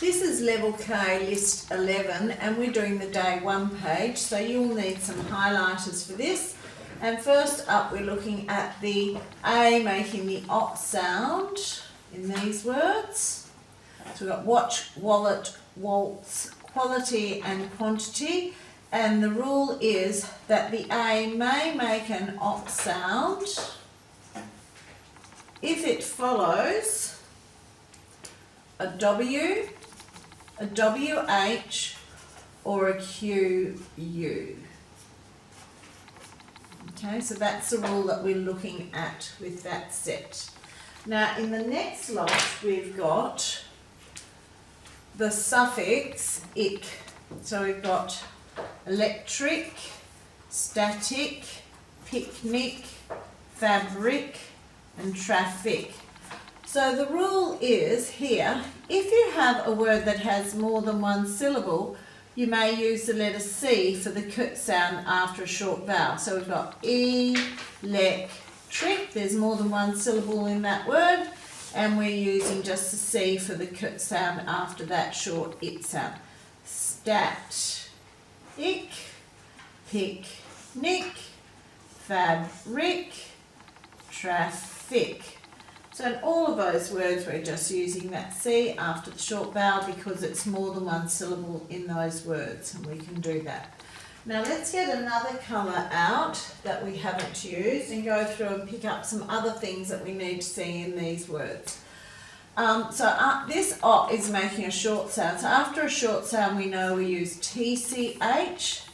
This is level K, list 11, and we're doing the day 1 page, so you'll need some highlighters for this. And first up, we're looking at the A making the OT sound in these words. So we've got watch, wallet, waltz, quality and quantity. And the rule is that the A may make an OT sound if it follows a W, a WH or a QU. Okay, so that's the rule that we're looking at with that set. Now in the next lot we've got the suffix ic. So we've got electric, static, picnic, fabric and traffic. So the rule is here, if you have a word that has more than one syllable, you may use the letter C for the k sound after a short vowel. So we've got electric, there's more than one syllable in that word, and we're using just the C for the k sound after that short it sound. Static, picnic, fabric, traffic. So in all of those words we're just using that C after the short vowel because it's more than one syllable in those words, and we can do that. Now let's get another colour out that we haven't used and go through and pick up some other things that we need to see in these words. This O is making a short sound. So after a short sound we know we use TCH.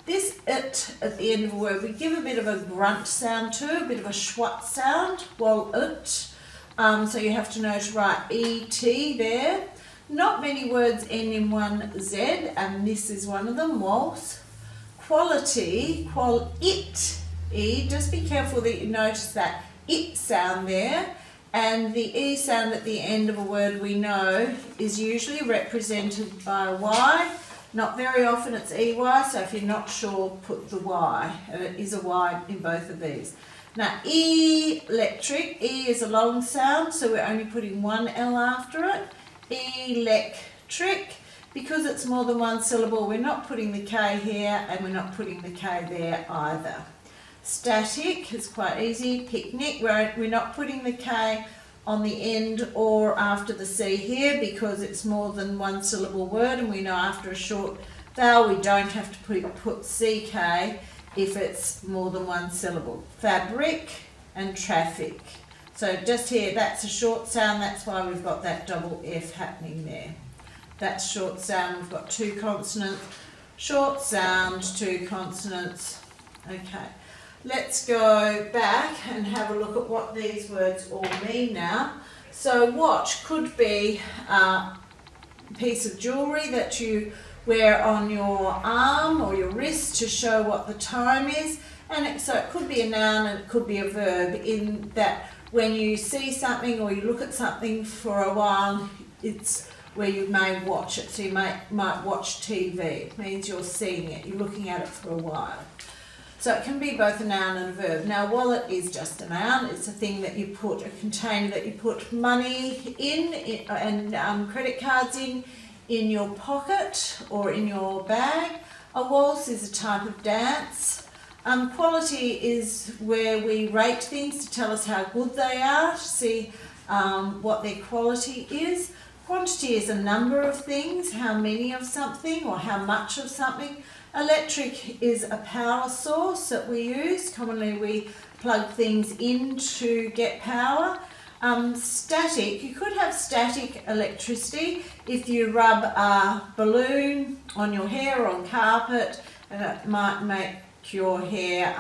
This it at the end of a word, we give a bit of a grunt sound to, a bit of a schwat sound, wallet. So you have to know to write ET there. Not many words end in one Z, and this is one of them, waltz. Quality, it, just be careful that you notice that it sound there, and the E sound at the end of a word we know is usually represented by a Y. Not very often it's EY, so if you're not sure, put the Y, and it is a Y in both of these. Now, electric, E is a long sound, so we're only putting one L after it. Electric, because it's more than one syllable, we're not putting the K here, and we're not putting the K there either. Static is quite easy. Picnic, we're not putting the K on the end or after the C here because it's more than one syllable word, and we know after a short vowel we don't have to put CK if it's more than one syllable. Fabric and traffic. So just here, that's a short sound, that's why we've got that double F happening there. That's short sound, we've got two consonants, short sound, two consonants. Okay, let's go back and have a look at what these words all mean now. So watch could be a piece of jewellery that you wear on your arm or your wrist to show what the time is, and so it could be a noun and it could be a verb, in that when you see something or you look at something for a while, it's where you may watch it. So you might watch TV. It means you're seeing it, you're looking at it for a while. So it can be both a noun and a verb. Now wallet is just a noun. It's a thing that you put, a container that you put money in and credit cards in your pocket or in your bag. A waltz is a type of dance. Quality is where we rate things to tell us how good they are, to see what their quality is. Quantity is a number of things, how many of something or how much of something. Electric is a power source that we use. Commonly we plug things in to get power. Static, you could have static electricity if you rub a balloon on your hair or on carpet, and it might make your hair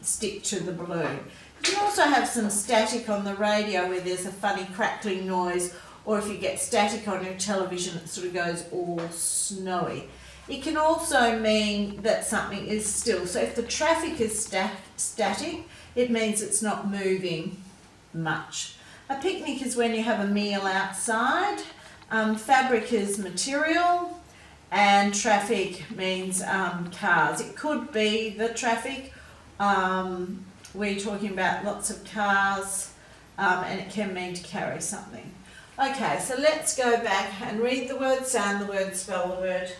stick to the balloon. You can also have some static on the radio where there's a funny crackling noise, or if you get static on your television it sort of goes all snowy. It can also mean that something is still. So if the traffic is static, it means it's not moving much. A picnic is when you have a meal outside. Fabric is material, and traffic means cars. It could be the traffic. We're talking about lots of cars, and it can mean to carry something. Okay, so let's go back and read the word, sound the word, spell the word,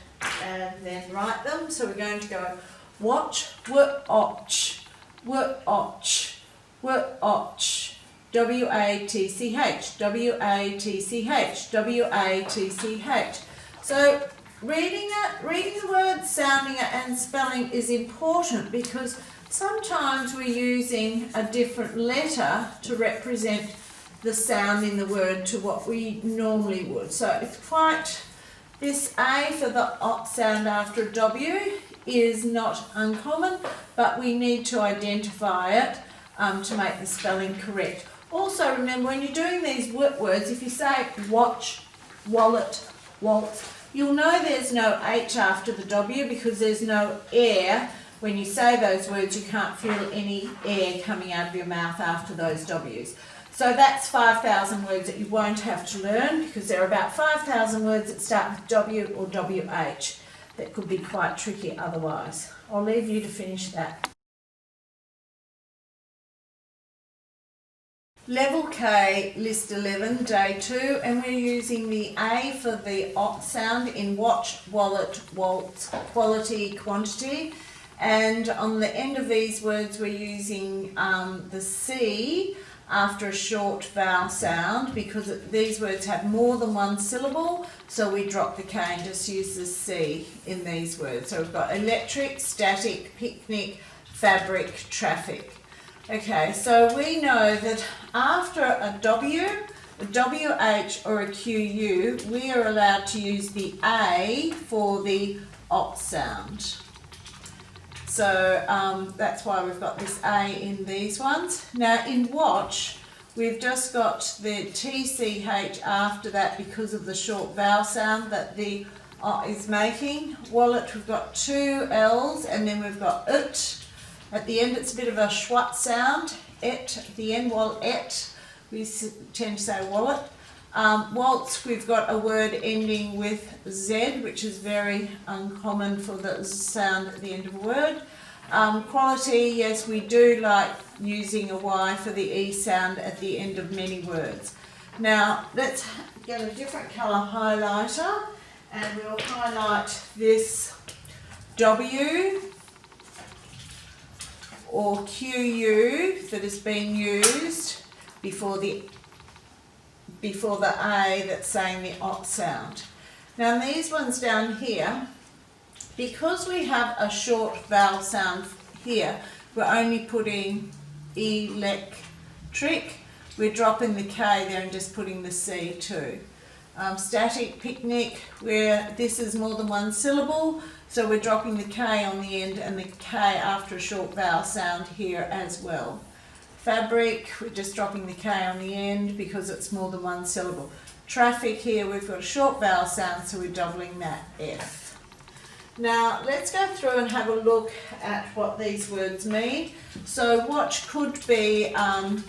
and then write them. So we're going to go watch, watch, watch, watch, W-A-T-C-H, W-A-T-C-H, W-A-T-C-H. So reading the word, sounding it, and spelling is important because sometimes we're using a different letter to represent the sound in the word to what we normally would. So it's quite, this A for the O sound after a W is not uncommon, but we need to identify it to make the spelling correct. Also remember, when you're doing these words, if you say watch, wallet, waltz, you'll know there's no H after the W because there's no air. When you say those words, you can't feel any air coming out of your mouth after those W's. So that's 5,000 words that you won't have to learn because there are about 5,000 words that start with W or WH. That could be quite tricky otherwise. I'll leave you to finish that. Level K, list 11, day 2, and we're using the A for the O sound in watch, wallet, waltz, quality, quantity. And on the end of these words we're using the C after a short vowel sound because these words have more than one syllable, so we drop the K and just use the C in these words. So we've got electric, static, picnic, fabric, traffic. Okay, so we know that after a W, a WH or a QU, we are allowed to use the A for the O sound. So that's why we've got this A in these ones. Now in watch, we've just got the TCH after that because of the short vowel sound that the O is making. Wallet, we've got 2 L's and then we've got ut. At the end it's a bit of a schwat sound. Et at the end, wallet. We tend to say wallet. Waltz, we've got a word ending with Z, which is very uncommon for the sound at the end of a word. Quality, yes, we do like using a Y for the E sound at the end of many words. Now, let's get a different colour highlighter and we'll highlight this W or QU that has been used before the A that's saying the O sound. Now these ones down here, because we have a short vowel sound here, we're only putting electric, we're dropping the K there and just putting the C too. Static, picnic, where this is more than one syllable, so we're dropping the K on the end and the K after a short vowel sound here as well. Fabric, we're just dropping the K on the end because it's more than one syllable. Traffic here, we've got a short vowel sound, so we're doubling that F. Now, let's go through and have a look at what these words mean. So, watch could be a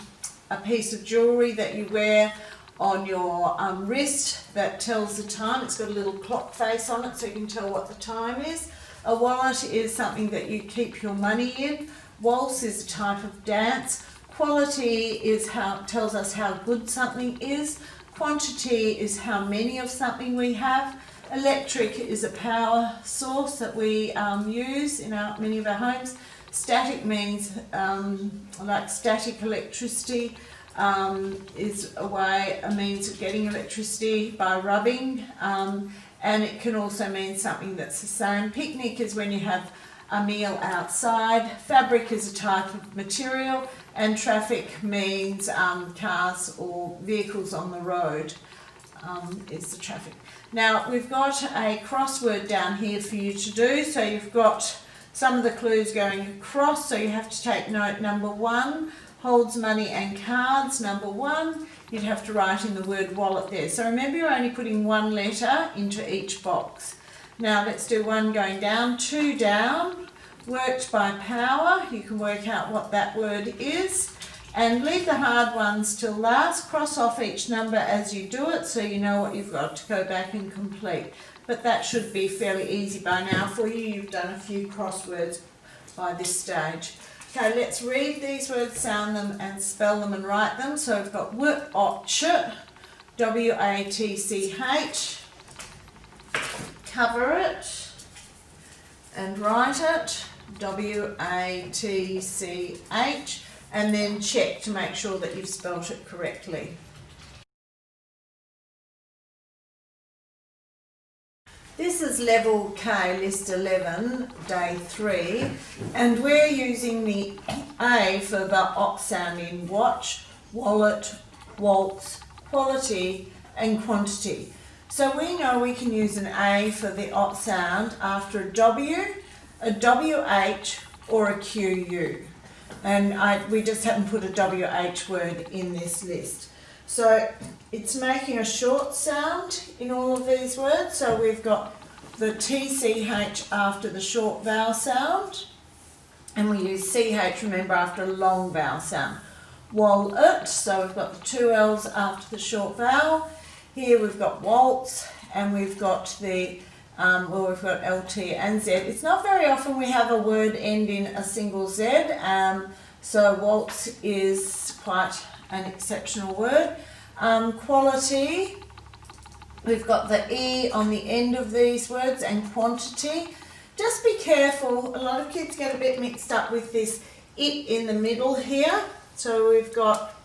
piece of jewellery that you wear on your wrist that tells the time. It's got a little clock face on it so you can tell what the time is. A wallet is something that you keep your money in. Waltz is a type of dance. Quality is tells us how good something is. Quantity is how many of something we have. Electric is a power source that we use in many of our homes. Static means like static electricity is a means of getting electricity by rubbing, and it can also mean something that's the same. Picnic is when you have a meal outside. Fabric is a type of material, and traffic means cars or vehicles on the road is the traffic. Now we've got a crossword down here for you to do, so you've got some of the clues going across, so you have to take note. Number 1, holds money and cards. Number 1, you'd have to write in the word wallet there. So remember, you're only putting one letter into each box. Now let's do 1 going down, 2 down, worked by power. You can work out what that word is. And leave the hard ones till last. Cross off each number as you do it so you know what you've got to go back and complete. But that should be fairly easy by now for you. You've done a few crosswords by this stage. Okay, let's read these words, sound them and spell them and write them. So we've got watch, W-A-T-C-H, cover it, and write it, W-A-T-C-H, and then check to make sure that you've spelt it correctly. This is level K, list 11, day 3, and we're using the A for the OT sound in watch, wallet, waltz, quality, and quantity. So we know we can use an A for the OT sound after a W, a WH, or a QU. And we just haven't put a WH word in this list. So it's making a short sound in all of these words. So we've got the TCH after the short vowel sound, and we use CH, remember, after a long vowel sound. Wallet, so we've got the 2 L's after the short vowel. Here we've got waltz, and we've got the, we've got LT and Z. It's not very often we have a word end in a single Z, so waltz is quite an exceptional word. Quality, we've got the E on the end of these words, and quantity. Just be careful, a lot of kids get a bit mixed up with this it in the middle here. So we've got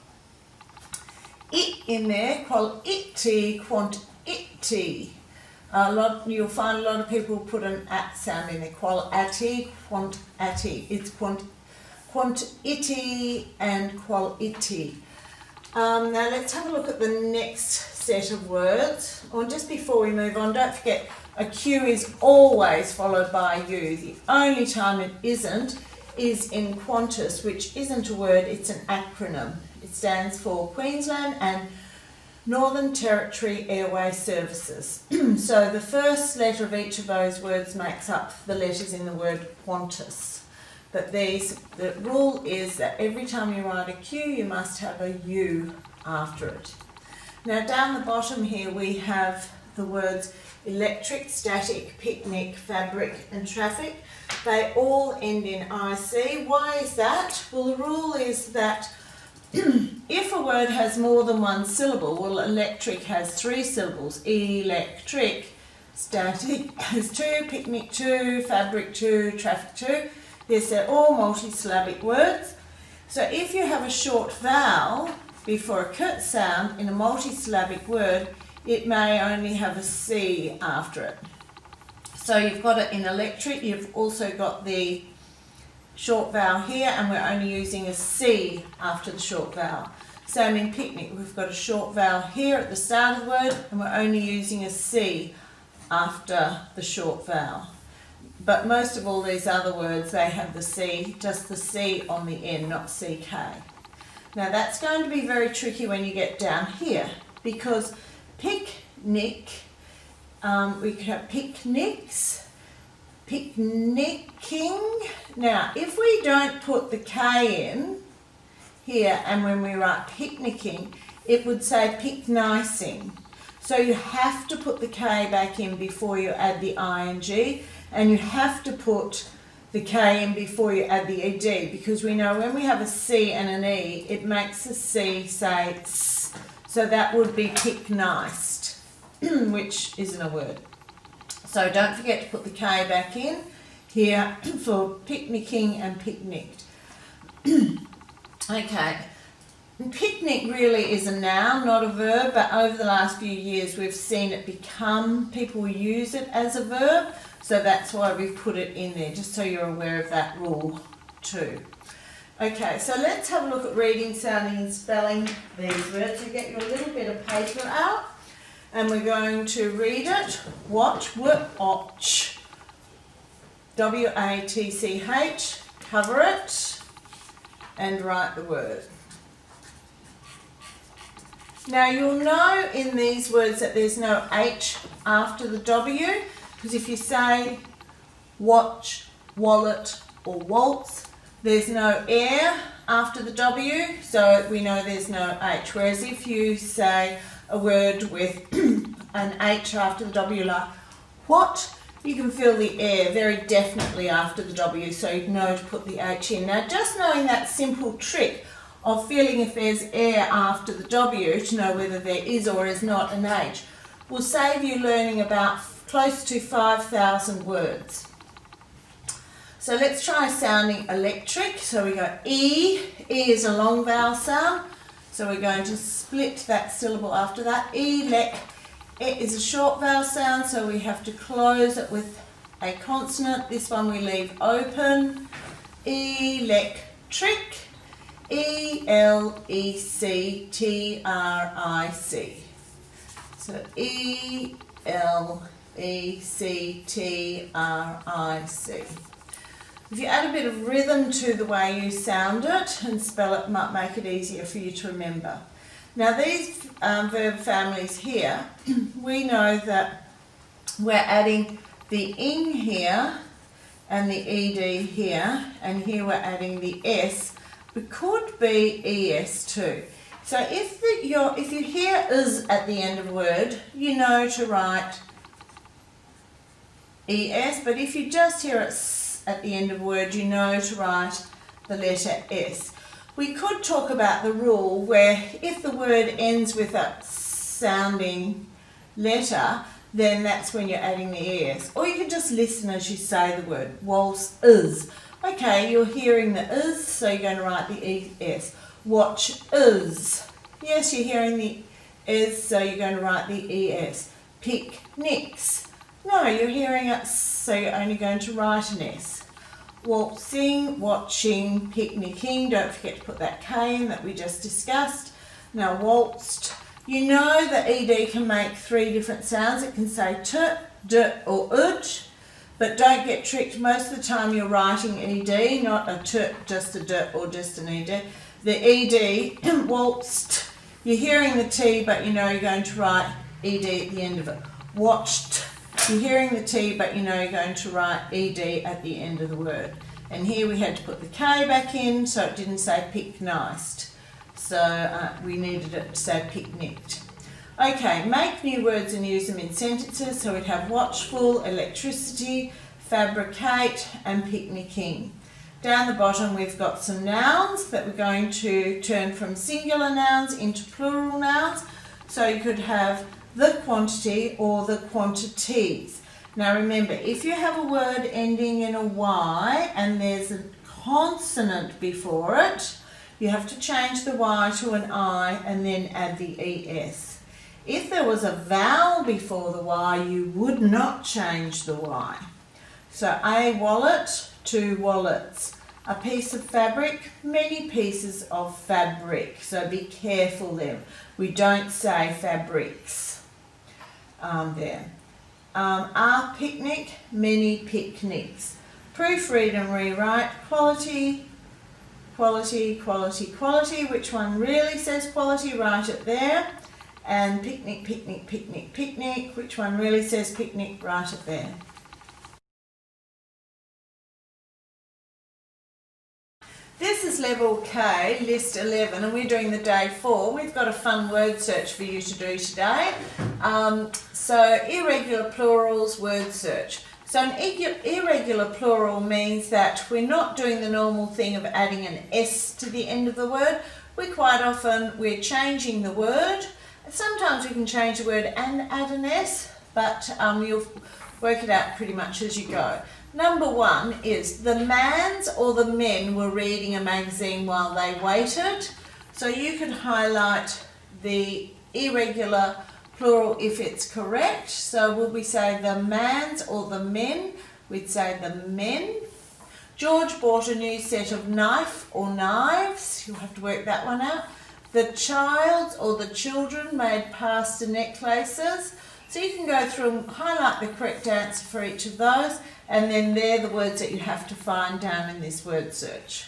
it in there, quality, quantity. You'll find a lot of people put an at sound in there, quality, quantity. It's quantity and quality. Now let's have a look at the next set of words. Or just before we move on, don't forget a Q is always followed by a U. The only time it isn't is in Qantas, which isn't a word, it's an acronym. It stands for Queensland and Northern Territory Airway Services. So the first letter of each of those words makes up the letters in the word Qantas. But the rule is that every time you write a Q, you must have a U after it. Now down the bottom here we have the words electric, static, picnic, fabric and traffic. They all end in IC. Why is that? Well, the rule is that if a word has more than one syllable, well, electric has 3 syllables. Electric, static has 2, picnic 2, fabric 2, traffic 2. Yes, they're all multisyllabic words. So if you have a short vowel before a curt sound in a multisyllabic word, it may only have a C after it. So you've got it in electric, you've also got the short vowel here, and we're only using a C after the short vowel. Same in picnic, we've got a short vowel here at the start of the word, and we're only using a C after the short vowel. But most of all these other words, they have the C, just the C on the end, not CK. Now that's going to be very tricky when you get down here, because picnic, we can have picnics, picnicking. Now, if we don't put the K in here, and when we write picnicking, it would say picnicing. So you have to put the K back in before you add the ing, and you have to put the K in before you add the ed, because we know when we have a C and an E, it makes the C say S. So that would be picniced, which isn't a word. So don't forget to put the K back in here for picnicking and picnicked. Okay, picnic really is a noun, not a verb, but over the last few years we've seen it become, people use it as a verb, so that's why we've put it in there, just so you're aware of that rule too. Okay, so let's have a look at reading, sounding and spelling these words. So get your little bit of paper out, and we're going to read it. Watch, watch, W-A-T-C-H, cover it, and write the word. Now you'll know in these words that there's no H after the W, because if you say watch, wallet, or waltz, there's no air after the W, so we know there's no H. Whereas if you say a word with an H after the W, like what, you can feel the air very definitely after the W, so you know to put the H in. Now, just knowing that simple trick, of feeling if there's air after the W to know whether there is or is not an H will save you learning about close to 5,000 words. So let's try sounding electric. So we go E. E is a long vowel sound. So we're going to split that syllable after that. Elec. It is a short vowel sound, so we have to close it with a consonant. This one we leave open. Electric. E-L-E-C-T-R-I-C. So E-L-E-C-T-R-I-C. If you add a bit of rhythm to the way you sound it and spell it, might make it easier for you to remember. Now these verb families here, we know that we're adding the ing here and the ed here, and here we're adding the s. It could be es too. So if you hear is at the end of a word, you know to write es, but if you just hear it at the end of a word, you know to write the letter S. We could talk about the rule where if the word ends with a sounding letter, then that's when you're adding the ES. Or you can just listen as you say the word. Waltz is. Okay, you're hearing the is, so you're going to write the ES. Watch is. Yes, you're hearing the is, so you're going to write the ES. Picnics. No, you're hearing it, so you're only going to write an S. Waltzing, watching, picnicking. Don't forget to put that K in that we just discussed. Now, waltzed. You know that ED can make 3 different sounds. It can say t, d, or ut, but don't get tricked. Most of the time you're writing ED, not a t, just a d, or just an ED. The ED, waltzed, you're hearing the T, but you know you're going to write ED at the end of it. Watched. You're hearing the T, but you know you're going to write ED at the end of the word. And here we had to put the K back in, so it didn't say picniced. So we needed it to say picnicked. Okay, make new words and use them in sentences. So we'd have watchful, electricity, fabricate, and picnicking. Down the bottom we've got some nouns that we're going to turn from singular nouns into plural nouns. So you could have the quantity or the quantities. Now remember, if you have a word ending in a Y and there's a consonant before it, you have to change the Y to an I and then add the ES. If there was a vowel before the Y, you would not change the Y. So a wallet, 2 wallets. A piece of fabric, many pieces of fabric. So be careful there. We don't say fabrics. There. Our picnic, many picnics. Proofread and rewrite. Quality, quality, quality, quality. Which one really says quality? Write it there. And picnic, picnic, picnic, picnic. Which one really says picnic? Write it there. This is level K, list 11, and we're doing the day 4. We've got a fun word search for you to do today. So irregular plurals, word search. So an irregular plural means that we're not doing the normal thing of adding an S to the end of the word. We're changing the word. Sometimes we can change the word and add an S, but you'll work it out pretty much as you go. Number 1 is the mans or the men were reading a magazine while they waited. So you could highlight the irregular plural if it's correct. So will we say the mans or the men? We'd say the men. George bought a new set of knife or knives. You'll have to work that one out. The child or the children made pasta necklaces. So you can go through and highlight the correct answer for each of those, and then they're the words that you have to find down in this word search.